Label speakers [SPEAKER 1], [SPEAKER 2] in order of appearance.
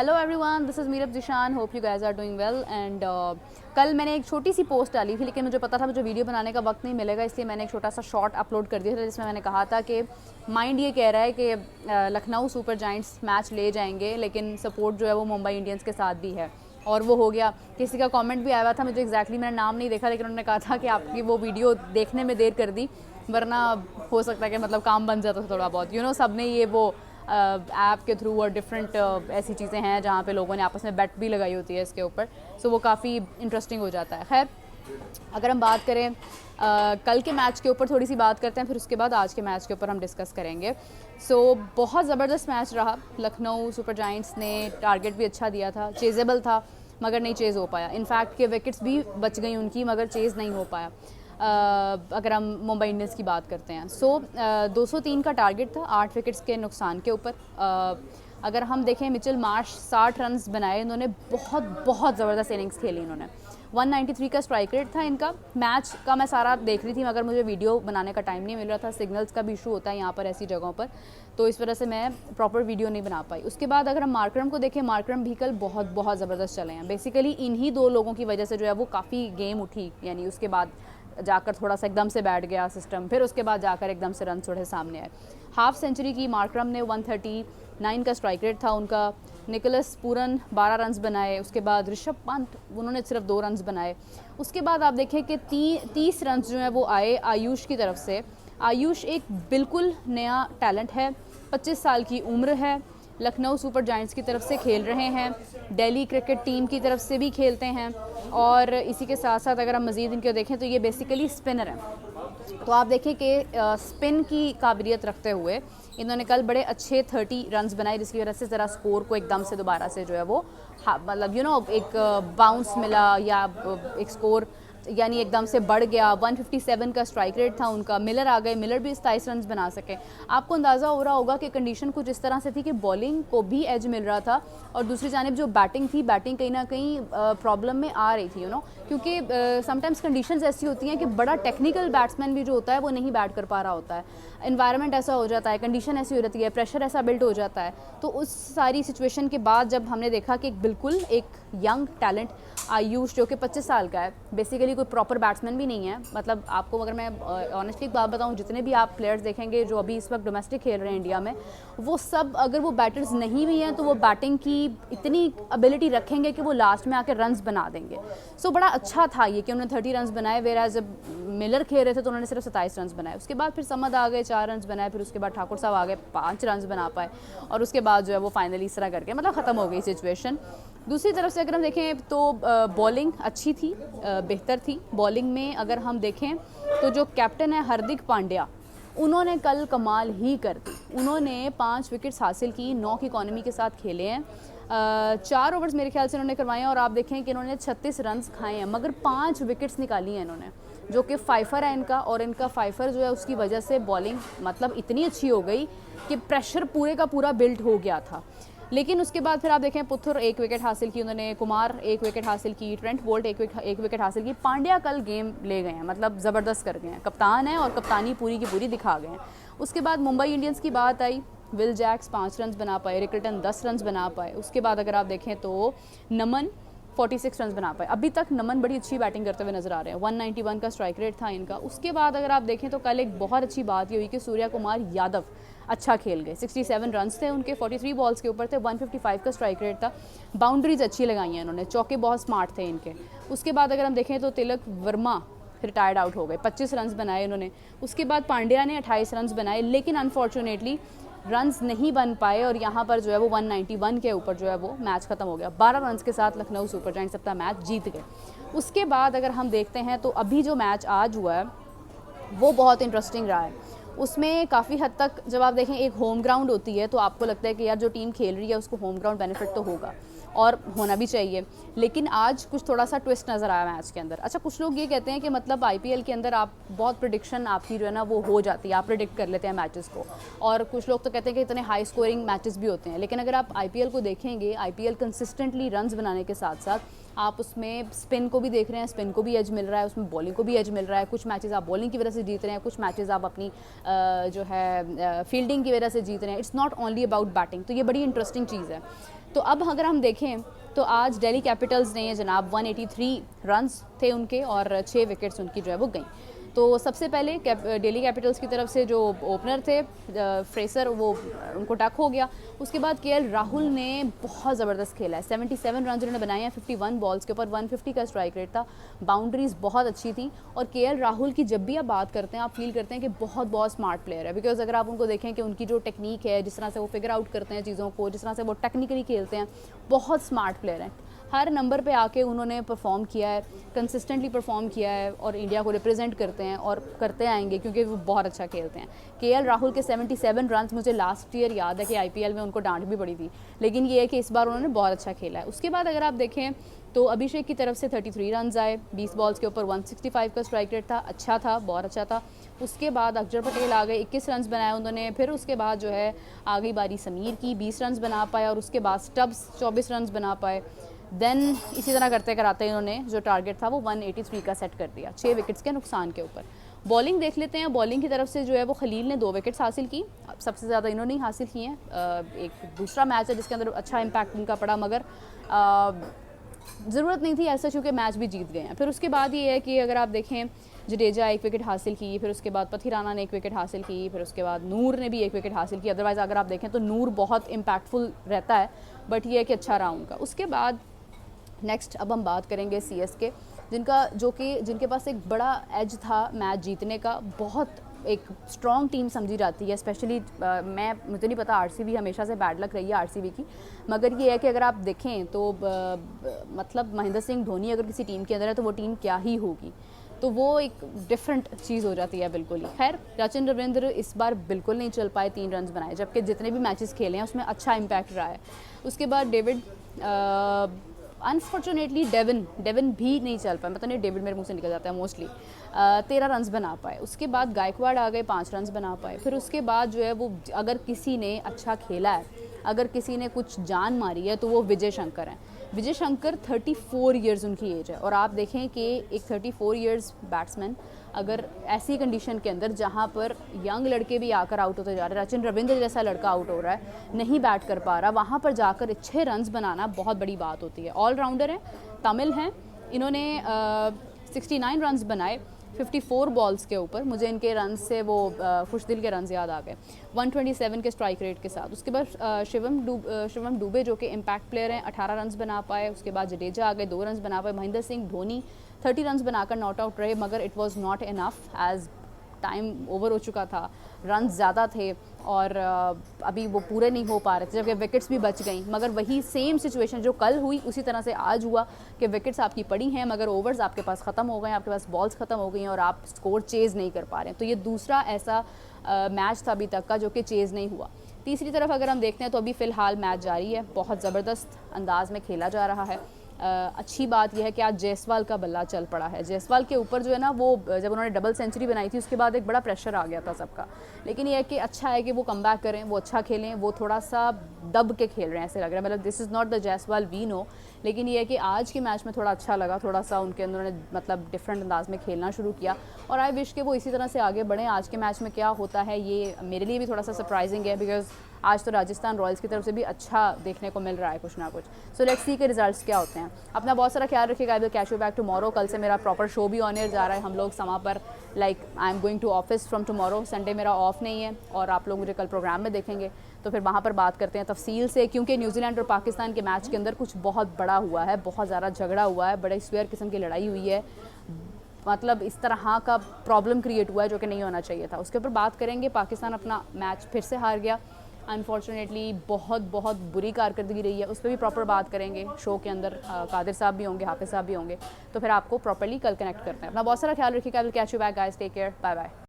[SPEAKER 1] Hello everyone, this is Meerab Zeeshan. Hope you guys are doing well. And कल मैंने एक छोटी सी पोस्ट डाली थी, लेकिन मुझे पता था मुझे वीडियो बनाने का वक्त नहीं मिलेगा, इसलिए मैंने एक छोटा सा शॉर्ट अपलोड कर दिया था जिसमें मैंने कहा था कि माइंड ये कह रहा है कि लखनऊ सुपर जायंट्स मैच ले जाएंगे, लेकिन सपोर्ट जो है वो मुंबई इंडियंस के साथ भी है। और वो हो गया। किसी का कमेंट भी आया हुआ था, मुझे एग्जैक्टली मैंने नाम नहीं देखा, लेकिन उन्होंने कहा था कि आपकी वो वीडियो देखने में देर कर दी, वरना हो सकता है कि मतलब काम बन जाता था थोड़ा बहुत। सब ने ये वो ऐप के थ्रू और डिफरेंट ऐसी चीज़ें हैं जहाँ पे लोगों ने आपस में बेट भी लगाई होती है इसके ऊपर। सो वो काफ़ी इंटरेस्टिंग हो जाता है। खैर, अगर हम बात करें कल के मैच के ऊपर, थोड़ी सी बात करते हैं, फिर उसके बाद आज के मैच के ऊपर हम डिस्कस करेंगे। बहुत ज़बरदस्त मैच रहा। लखनऊ सुपर जायंट्स ने टारगेट भी अच्छा दिया था, चेजेबल था, मगर नहीं चेज़ हो पाया। इनफैक्ट के विकेट्स भी बच गई उनकी, मगर चेज़ नहीं हो पाया। अगर हम मुंबई इंडियंस की बात करते हैं, 203 का टारगेट था 8 विकेट्स के नुकसान के ऊपर। अगर हम देखें, मिचेल मार्श 60 रन्स बनाए इन्होंने, बहुत ज़बरदस्त इनिंग्स खेली इन्होंने। 193 का स्ट्राइक रेट था इनका। मैच का मैं सारा देख रही थी, मगर मुझे वीडियो बनाने का टाइम नहीं मिल रहा था, सिग्नल्स का भी इशू होता है यहाँ पर ऐसी जगहों पर, तो इस वजह से मैं प्रॉपर वीडियो नहीं बना पाई। उसके बाद अगर हम मार्करम को देखें, मार्करम भी कल बहुत ज़बरदस्त चले हैं। बेसिकली इन्हीं दो लोगों की वजह से जो है वो काफ़ी गेम उठी, यानी उसके बाद जाकर थोड़ा सा एकदम से बैठ गया सिस्टम, फिर उसके बाद जाकर एकदम से रन थोड़े सामने आए। हाफ सेंचुरी की मार्करम ने, 139 का स्ट्राइक रेट था उनका। निकोलस पूरन 12 रन्स बनाए। उसके बाद ऋषभ पंत, उन्होंने सिर्फ 2 रन्स बनाए। उसके बाद आप देखें कि 30 रन्स जो है वो आए आयुष की तरफ से। आयुष एक बिल्कुल नया टैलेंट है, 25 साल की उम्र है, लखनऊ सुपर जायंट्स की तरफ से खेल रहे हैं, दिल्ली क्रिकेट टीम की तरफ से भी खेलते हैं, और इसी के साथ साथ अगर हम मज़ीद इनको देखें तो ये बेसिकली स्पिनर हैं। तो आप देखें कि स्पिन की काबिलियत रखते हुए इन्होंने कल बड़े अच्छे 30 रन्स बनाए, जिसकी वजह से ज़रा स्कोर को एकदम से दोबारा से जो है वो मतलब एक बाउंस मिला, या एक स्कोर यानी एकदम से बढ़ गया। 157 का स्ट्राइक रेट था उनका। मिलर आ गए, मिलर भी 27 रन बना सके। आपको अंदाज़ा हो रहा होगा कि कंडीशन कुछ इस तरह से थी कि बॉलिंग को भी एज मिल रहा था, और दूसरी जानिब जो बैटिंग थी, बैटिंग कहीं ना कहीं प्रॉब्लम में आ रही थी, क्योंकि समटाइम्स कंडीशंस ऐसी होती हैं कि बड़ा टेक्निकल बैट्समैन भी जो होता है वो नहीं बैट कर पा रहा होता है। एनवायरनमेंट ऐसा हो जाता है, कंडीशन ऐसी हो जाती है, प्रेशर ऐसा बिल्ड हो जाता है। तो उस सारी सिचुएशन के बाद जब हमने देखा कि बिल्कुल एक यंग टैलेंट आयुष, जो कि 25 साल का है, बेसिकली कोई प्रॉपर बैट्समैन भी नहीं है। मतलब आपको अगर मैं ऑनेस्टली एक बात बताऊं, जितने भी आप प्लेयर्स देखेंगे जो अभी इस वक्त डोमेस्टिक खेल रहे हैं इंडिया में, वो सब अगर वो बैटर्स नहीं भी हैं तो वो बैटिंग की इतनी एबिलिटी रखेंगे कि वो लास्ट में आकर रन्स बना देंगे। बड़ा अच्छा था ये कि उन्होंने 30 रन्स बनाए, वेरा जब मिलर खेल रहे थे तो उन्होंने सिर्फ 27 रन्स बनाए। उसके बाद फिर समद आ गए, 4 रन्स बनाए, फिर उसके बाद ठाकुर साहब आ गए, 5 रन्स बना पाए, और उसके बाद जो है वो फाइनली इस तरह करके मतलब ख़त्म हो गई सिचुएशन। दूसरी तरफ से अगर हम देखें तो बॉलिंग अच्छी थी, बेहतर थी। बॉलिंग में अगर हम देखें तो जो कैप्टन है हार्दिक पांड्या, उन्होंने कल कमाल ही कर दी। उन्होंने 5 विकेट्स हासिल की, 9 की इकॉनमी के साथ खेले हैं। 4 ओवर्स मेरे ख्याल से इन्होंने करवाए हैं, और आप देखें कि इन्होंने 36 रन्स खाए हैं, मगर 5 विकेट्स निकाली हैं इन्होंने, जो कि फाइफर है इनका। और इनका फाइफर जो है उसकी वजह से बॉलिंग मतलब इतनी अच्छी हो गई कि प्रेशर पूरे का पूरा बिल्ड हो गया था। लेकिन उसके बाद फिर आप देखें, पुथुर 1 विकेट हासिल की उन्होंने, कुमार 1 विकेट हासिल की, ट्रेंट बोल्ट 1 विकेट हासिल की। पांड्या कल गेम ले गए हैं, मतलब ज़बरदस्त कर गए हैं, कप्तान है और कप्तानी पूरी की पूरी दिखा गए हैं। उसके बाद मुंबई इंडियंस की बात आई, विल जैक्स 5 रन्स बना पाए, रिकल्टन 10 रन्स बना पाए। उसके बाद अगर आप देखें तो नमन 46 रन्स बना पाए। अभी तक नमन बड़ी अच्छी बैटिंग करते हुए नजर आ रहे हैं। 191 का स्ट्राइक रेट था इनका। उसके बाद अगर आप देखें तो कल एक बहुत अच्छी बात ये हुई कि सूर्या कुमार यादव अच्छा खेल गए। 67 रन्स थे उनके, 43 बॉल्स के ऊपर थे, 155 का स्ट्राइक रेट था। बाउंड्रीज अच्छी लगाई हैं इन्होंने, चौके बहुत स्मार्ट थे इनके। उसके बाद अगर हम देखें तो तिलक वर्मा रिटायर्ड आउट हो गए, 25 रन्स बनाए उन्होंने। उसके बाद पांड्या ने 28 रन्स बनाए, लेकिन अनफॉर्चुनेटली रन्स नहीं बन पाए, और यहाँ पर जो है वो 191 के ऊपर जो है वो मैच खत्म हो गया। 12 रन्स के साथ लखनऊ सुपर जायंट्स अपना मैच जीत गए। उसके बाद अगर हम देखते हैं तो अभी जो मैच आज हुआ है वो बहुत इंटरेस्टिंग रहा है। उसमें काफ़ी हद तक जब आप देखें, एक होम ग्राउंड होती है तो आपको लगता है कि यार जो टीम खेल रही है उसको होम ग्राउंड बेनिफिट तो होगा और होना भी चाहिए, लेकिन आज कुछ थोड़ा सा ट्विस्ट नज़र आया मैच के अंदर। अच्छा, कुछ लोग ये कहते हैं कि मतलब आईपीएल के अंदर आप बहुत प्रिडिक्शन आपकी जो है ना वो हो जाती है, आप प्रिडिक्ट कर लेते हैं मैचेस को, और कुछ लोग तो कहते हैं कि इतने हाई स्कोरिंग मैचेस भी होते हैं। लेकिन अगर आप आईपीएल को देखेंगे, आईपीएल कंसिस्टेंटली रन्स बनाने के साथ साथ आप उसमें स्पिन को भी देख रहे हैं, स्पिन को भी एज मिल रहा है, उसमें बॉलिंग को भी एज मिल रहा है। कुछ मैचेस आप बॉलिंग की वजह से जीत रहे हैं, कुछ मैचेस आप अपनी जो है फील्डिंग की वजह से जीत रहे हैं। It's not only about batting. तो ये बड़ी इंटरेस्टिंग चीज़ है। तो अब अगर हम देखें तो आज दिल्ली कैपिटल्स ने जनाब 183 रन्स थे उनके और 6 विकेट्स उनकी जो है वो गई। तो सबसे पहले दिल्ली कैपिटल्स की तरफ से जो ओपनर थे फ्रेसर, वो उनको टक हो गया। उसके बाद केएल राहुल ने बहुत ज़बरदस्त खेला है, 77 रन उन्होंने बनाए हैं 51 बॉल्स के ऊपर, 150 का स्ट्राइक रेट था, बाउंड्रीज बहुत अच्छी थी। और केएल राहुल की जब भी आप बात करते हैं आप फील करते हैं कि बहुत बहुत स्मार्ट प्लेयर है, बिकॉज अगर आप उनको देखें कि उनकी जो टेक्निक है, जिस तरह से वो फिगर आउट करते हैं चीज़ों को, जिस तरह से वो टेक्निकली खेलते हैं, बहुत स्मार्ट प्लेयर हैं। हर नंबर पे आके उन्होंने परफॉर्म किया है, कंसिस्टेंटली परफॉर्म किया है और इंडिया को रिप्रेजेंट करते हैं और करते आएंगे क्योंकि वो बहुत अच्छा खेलते हैं। केएल राहुल के 77 रन, मुझे लास्ट ईयर याद है कि आईपीएल में उनको डांट भी पड़ी थी, लेकिन ये है कि इस बार उन्होंने बहुत अच्छा खेला है। उसके बाद अगर आप देखें तो अभिषेक की तरफ से 33 रन आए, 20 बॉल्स के ऊपर, 165 का स्ट्राइक रेट था, अच्छा था, बहुत अच्छा था। उसके बाद अक्षर पटेल आ गए, 21 रन बनाए उन्होंने। फिर उसके बाद जो है आ गई बारी समीर की, 20 रन बना पाए और उसके बाद स्टब्स 24 रन बना पाए। देन इसी तरह करते कराते इन्होंने जो टारगेट था वो 183 का सेट कर दिया, 6 विकेट्स के नुकसान के ऊपर। बॉलिंग देख लेते हैं। बॉलिंग की तरफ से जो है वो खलील ने 2 विकेट्स हासिल की, सबसे ज़्यादा इन्होंने ही हासिल किए हैं। एक दूसरा मैच है जिसके अंदर अच्छा इम्पैक्ट उनका पड़ा, मगर ज़रूरत नहीं थी ऐसा, चूँकि मैच भी जीत गए हैं। फिर उसके बाद ये है कि अगर आप देखें जडेजा 1 विकेट हासिल की, फिर उसके बाद पथिराना ने 1 विकेट हासिल की, फिर उसके बाद नूर ने भी 1 विकेट हासिल की। अदरवाइज़ अगर आप देखें तो नूर बहुत इम्पैक्टफुल रहता है, बट ये है कि अच्छा रहा उनका। उसके बाद नेक्स्ट अब हम बात करेंगे सीएसके, जिनके पास एक बड़ा एज था मैच जीतने का, बहुत एक स्ट्रॉन्ग टीम समझी जाती है। स्पेशली मुझे नहीं पता, आरसीबी हमेशा से बैड लक रही है आरसीबी की, मगर ये है कि अगर आप देखें तो मतलब महेंद्र सिंह धोनी अगर किसी टीम के अंदर है तो वो टीम क्या ही होगी, तो वो एक डिफरेंट चीज़ हो जाती है बिल्कुल ही। खैर सचिन रविंद्र इस बार बिल्कुल नहीं चल पाए, 3 रन बनाए, जबकि जितने भी मैचेस खेले हैं उसमें अच्छा इम्पैक्ट रहा है। उसके बाद डेविड अनफॉर्चुनेटली डेविन भी नहीं चल पाए, मतलब नहीं, डेविड मेरे मुंह से निकल जाता है मोस्टली। 13 रन बना पाए। उसके बाद गायकवाड़ आ गए, 5 रन बना पाए। फिर उसके बाद जो है वो अगर किसी ने अच्छा खेला है, अगर किसी ने कुछ जान मारी है तो वो विजय शंकर हैं। विजय शंकर 34 ईयर्स उनकी एज है, और आप देखें कि एक 34 ईयर्स बैट्समैन अगर ऐसी कंडीशन के अंदर जहां पर यंग लड़के भी आकर आउट होते जा रहे हैं, सचिन रविंद्र जैसा लड़का आउट हो रहा है, नहीं बैट कर पा रहा, वहां पर जाकर 6 रन बनाना बहुत बड़ी बात होती है। ऑलराउंडर हैं, तमिल हैं, इन्होंने 69 रन बनाए 54 बॉल्स के ऊपर। मुझे इनके रन से वो खुशदिल के रन याद आ गए 127 के स्ट्राइक रेट के साथ। उसके बाद शिवम डुबे जो कि इम्पैक्ट प्लेयर हैं, 18 रन बना पाए। उसके बाद जडेजा आ गए, 2 रन बना पाए। महेंद्र सिंह धोनी 30 रन बनाकर नॉट आउट रहे, मगर it was not enough as time over हो चुका था, रन ज़्यादा थे और अभी वो पूरे नहीं हो पा रहे थे, जबकि विकेट्स भी बच गई। मगर वही सेम सिचुएशन जो कल हुई उसी तरह से आज हुआ कि विकेट्स आपकी पड़ी हैं मगर ओवर्स आपके पास ख़त्म हो गए, आपके पास बॉल्स ख़त्म हो गई हैं और आप स्कोर चेज़ नहीं कर पा रहे हैं। तो ये दूसरा ऐसा मैच था अभी तक का जो कि चेज़ नहीं हुआ। तीसरी तरफ अगर हम देखते हैं तो अभी फ़िलहाल मैच जारी है, बहुत ज़बरदस्त अंदाज में खेला जा रहा है। अच्छी बात यह है कि आज जायसवाल का बल्ला चल पड़ा है। जायसवाल के ऊपर जो है ना, वो जब उन्होंने डबल सेंचुरी बनाई थी उसके बाद एक बड़ा प्रेशर आ गया था सबका, लेकिन यह है कि अच्छा है कि वो कम बैक करें, वो अच्छा खेलें, वो थोड़ा सा दब के खेल रहे हैं ऐसे लग रहा है। मतलब this is not the Jaiswal we know, लेकिन ये है कि आज के मैच में थोड़ा अच्छा लगा, थोड़ा सा उनके अंदर उन्होंने मतलब डिफरेंट अंदाज में खेलना शुरू किया और आई विश कि वो इसी तरह से आगे बढ़ें। आज के मैच में क्या होता है ये मेरे लिए भी थोड़ा सा सरप्राइजिंग है, बिकॉज आज तो राजस्थान रॉयल्स की तरफ से भी अच्छा देखने को मिल रहा है कुछ ना कुछ। सो लेट्स सी के रिजल्ट्स क्या होते हैं। अपना बहुत सारा ख्याल रखिएगा। I will catch you back tomorrow. कल से मेरा प्रॉपर शो भी ऑन एयर जा रहा है, हम लोग समा पर, like I am going to office from tomorrow. Sunday मेरा ऑफ नहीं है और आप लोग मुझे कल प्रोग्राम में देखेंगे, तो फिर वहाँ पर बात करते हैं तफसील से, क्योंकि न्यूजीलैंड और पाकिस्तान के मैच के अंदर कुछ बहुत बड़ा हुआ है, बहुत ज़्यादा झगड़ा हुआ है, बड़े स्वेयर किस्म की लड़ाई हुई है, मतलब इस तरह का प्रॉब्लम क्रिएट हुआ है जो कि नहीं होना चाहिए था। उसके ऊपर बात करेंगे। पाकिस्तान अपना मैच फिर से हार गया अनफॉर्चुनेटली, बहुत बहुत बुरी कारकर्दगी रही है, उस पर भी प्रॉपर बात करेंगे शो के अंदर। कादिर साहब भी होंगे, हाफिज़ साहब भी होंगे, तो फिर आपको प्रॉपर्ली कल कनेक्ट करते हैं। अपना बहुत सारा ख्याल रखिएगा। I will catch you back guys, take care, bye bye.